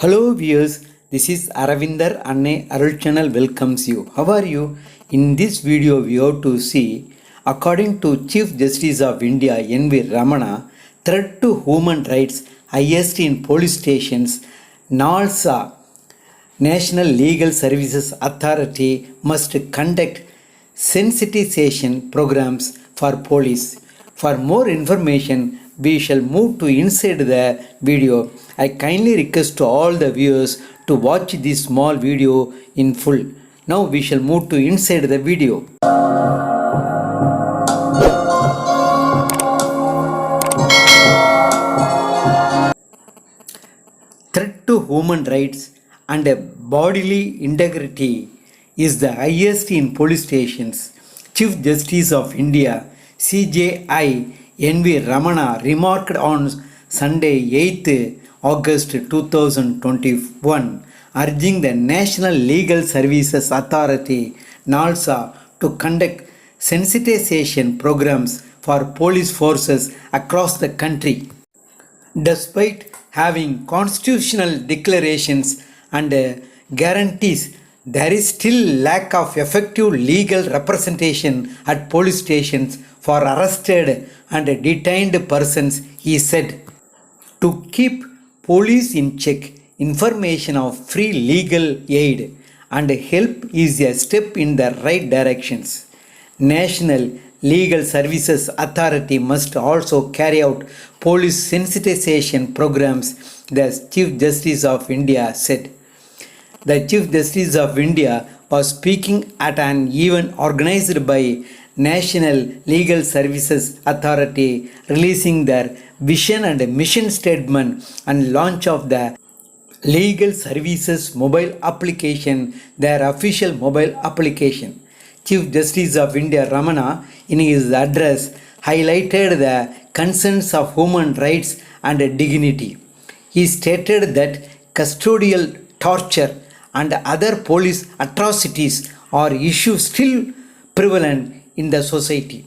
Hello viewers, this is Aravindar Anne Arul channel welcomes you. How are you? In this video we have to see, according to Chief Justice of India N.V. Ramana, threat to human rights highest in police stations, NALSA, National Legal Services Authority must conduct sensitization programs for police. For more information, we shall move to inside the video. I kindly request to all the viewers to watch this small video in full. Now we shall move to inside the video. Threat to human rights and bodily integrity is the highest in police stations. Chief Justice of India CJI N.V. Ramana remarked on Sunday 8th August 2021, urging the National Legal Services Authority NALSA to conduct sensitization programs for police forces across the country. Despite having constitutional declarations and guarantees, there is still lack of effective legal representation at police stations for arrested and detained persons, he said. To keep police in check, information of free legal aid and help is a step in the right directions. National Legal Services Authority must also carry out police sensitization programs, the Chief Justice of India said. The Chief Justice of India was speaking at an event organized by National Legal Services Authority, releasing their vision and mission statement and launch of the Legal Services mobile application, their official mobile application. Chief Justice of India Ramana, in his address, highlighted the concerns of human rights and dignity. He stated that custodial torture and other police atrocities are issues still prevalent in the society.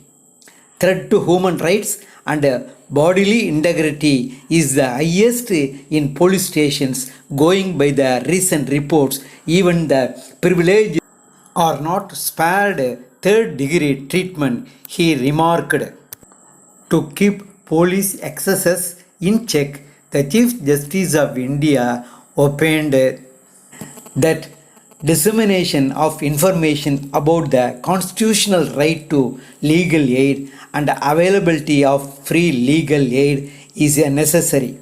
Threat to human rights and bodily integrity is the highest in police stations, going by the recent reports. Even the privileged are not spared third-degree treatment, he remarked. To keep police excesses in check, the Chief Justice of India opined that dissemination of information about the constitutional right to legal aid and availability of free legal aid is necessary.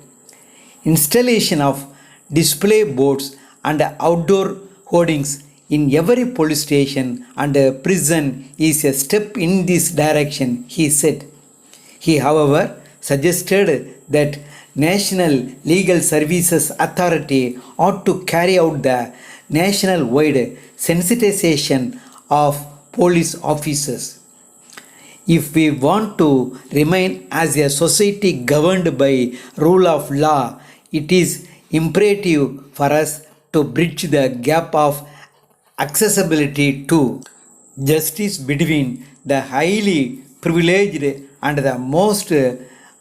Installation of display boards and outdoor hoardings in every police station and prison is a step in this direction, he said. He, however, suggested that National Legal Services Authority ought to carry out the national-wide sensitization of police officers. If we want to remain as a society governed by rule of law, it is imperative for us to bridge the gap of accessibility to justice between the highly privileged and the most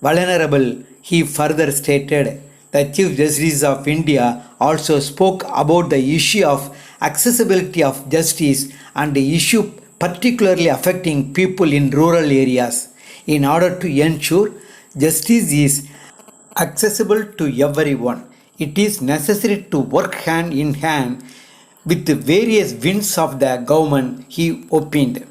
vulnerable, he further stated. The Chief Justice of India also spoke about the issue of accessibility of justice and the issue particularly affecting people in rural areas. In order to ensure justice is accessible to everyone, it is necessary to work hand in hand with the various wings of the government, he opined.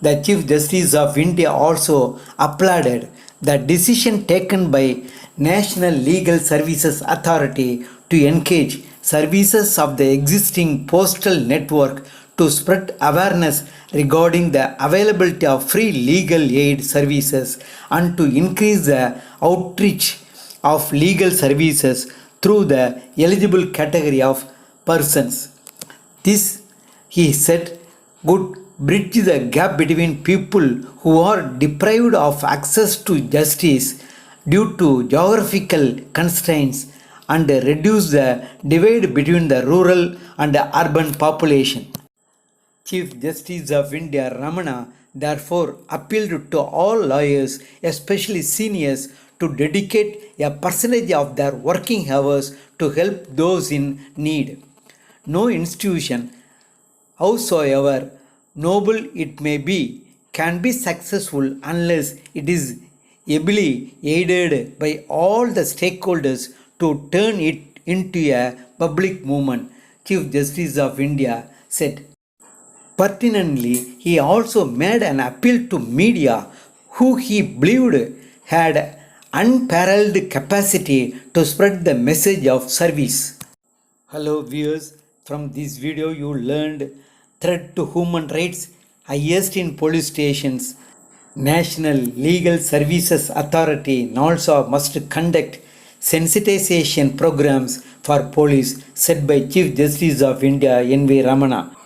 The Chief Justice of India also applauded the decision taken by National Legal Services Authority to engage services of the existing postal network to spread awareness regarding the availability of free legal aid services and to increase the outreach of legal services through the eligible category of persons. This, he said, would bridge the gap between people who are deprived of access to justice due to geographical constraints and reduce the divide between the rural and the urban population. Chief Justice of India Ramana therefore appealed to all lawyers, especially seniors, to dedicate a percentage of their working hours to help those in need. No institution, howsoever noble it may be, can be successful unless it is ably aided by all the stakeholders to turn it into a public movement, Chief Justice of India said. Pertinently, he also made an appeal to media, who he believed had unparalleled capacity to spread the message of service. Hello viewers, from this video you learned threat to human rights, highest in police stations. National Legal Services Authority NALSA must conduct sensitization programs for police, said by Chief Justice of India N.V. Ramana.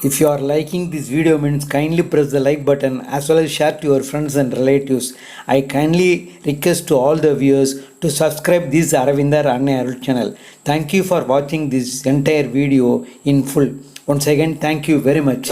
If you are liking this video, means kindly press the like button as well as share to your friends and relatives. I kindly request to all the viewers to subscribe this Aravindar Anne Arul channel. Thank you for watching this entire video in full. Once again, thank you very much.